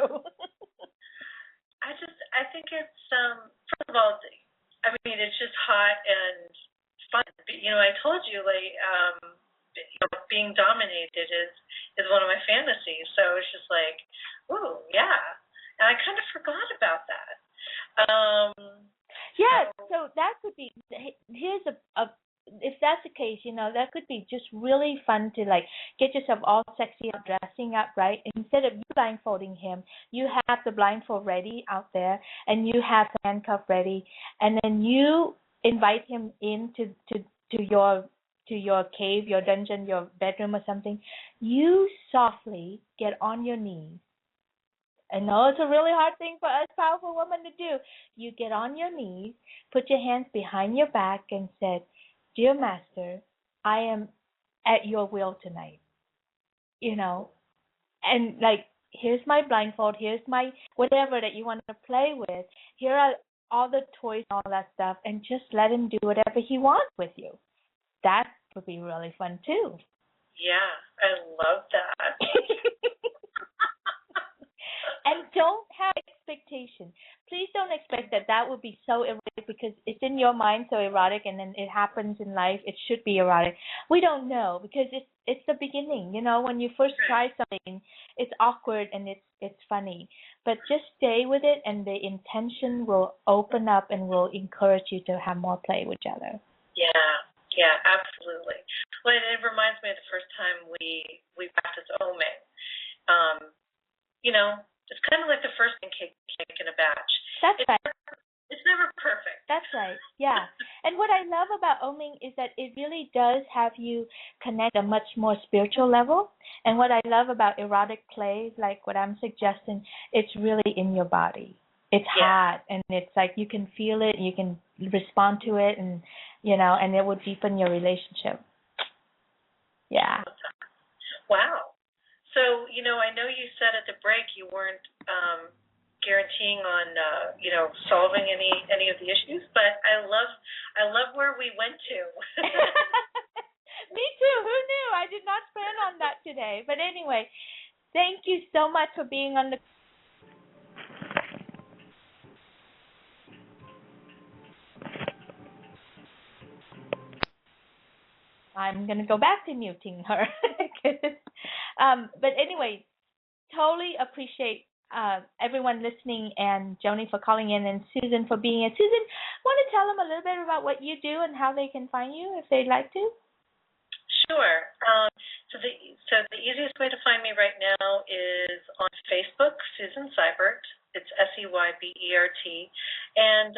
I think it's first of all, I mean, it's just hot and fun. I told you, like, being dominated is one of my fantasies. So it's just like, ooh, yeah. And I kind of forgot about that. Yeah, so that could be, here's if that's the case, that could be just really fun to like get yourself all sexy up, dressing up, right? Instead of you blindfolding him, you have the blindfold ready out there, and you have the handcuff ready, and then you invite him into your cave, your dungeon, your bedroom or something. You softly get on your knees. I know it's a really hard thing for us powerful women to do. You get on your knees, put your hands behind your back, and said, "Dear Master, I am at your will tonight." And like, here's my blindfold, here's my whatever that you want to play with. Here are all the toys and all that stuff, and just let him do whatever he wants with you. That would be really fun too. Yeah, I love that. And don't have expectation. Please don't expect that would be so erotic, because it's in your mind so erotic, and then it happens in life. It should be erotic. We don't know, because it's the beginning. When you first try something, it's awkward and it's funny. But just stay with it, and the intention will open up and will encourage you to have more play with each other. Yeah, absolutely. Well, it reminds me of the first time we practiced oming. It's kind of like the first cake in a batch. That's right. It's never perfect. That's right. Yeah. And what I love about oming is that it really does have you connect a much more spiritual level. And what I love about erotic plays, like what I'm suggesting, it's really in your body. It's hot, and it's like you can feel it, you can respond to it, and and it will deepen your relationship. Yeah. Wow. So, I know you said at the break you weren't guaranteeing on, solving any of the issues, but I love where we went to. Me too. Who knew? I did not plan on that today. But anyway, thank you so much for being on the. I'm going to go back to muting her. But anyway, totally appreciate everyone listening, and Joni for calling in, and Susan for being here. Susan, want to tell them a little bit about what you do and how they can find you if they'd like to? Sure. So the easiest way to find me right now is on Facebook, Susan Seibert. It's Seybert, and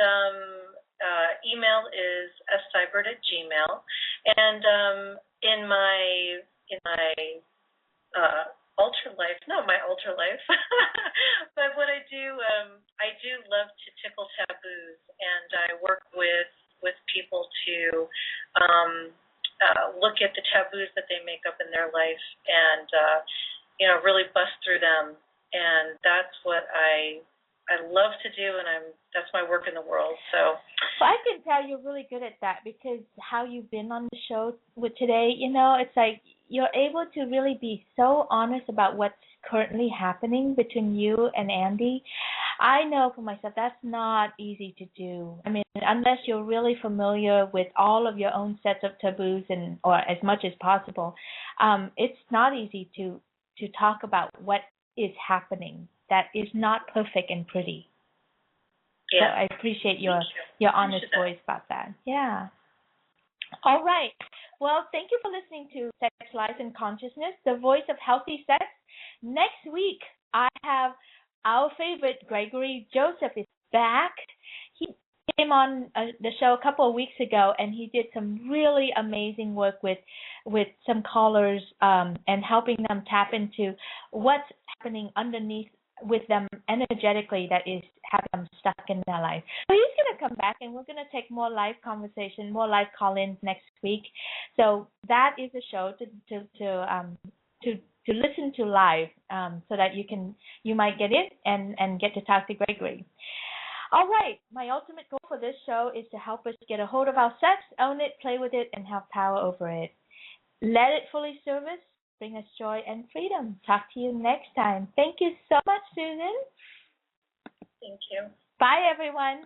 email is sseibert@gmail. And in my ultra life, not my ultra life, but what I do love to tickle taboos, and I work with people to look at the taboos that they make up in their life, and really bust through them. And that's what I love to do, and that's my work in the world. So well, I can tell you're really good at that, because how you've been on the show with today, it's like you're able to really be so honest about what's currently happening between you and Andy. I know for myself that's not easy to do. I mean, unless you're really familiar with all of your own sets of taboos, or as much as possible, it's not easy to talk about what is happening that is not perfect and pretty. Yeah. So I appreciate your honest voice about that. Yeah. All right. Well, thank you for listening to Sex, Lies, and Consciousness, the voice of healthy sex. Next week, I have our favorite Gregory Joseph is back. He came on the show a couple of weeks ago, and he did some really amazing work with some callers and helping them tap into what's happening underneath with them energetically that is having them stuck in their life. So he's going to come back, and we're going to take more live conversation, more live call-ins next week. So that is a show to listen to live, so that you might get it and get to talk to Gregory. All right, my ultimate goal for this show is to help us get a hold of our sex, own it, play with it, and have power over it. Let it fully serve us, bring us joy and freedom. Talk to you next time. Thank you so much, Susan. Thank you. Bye, everyone.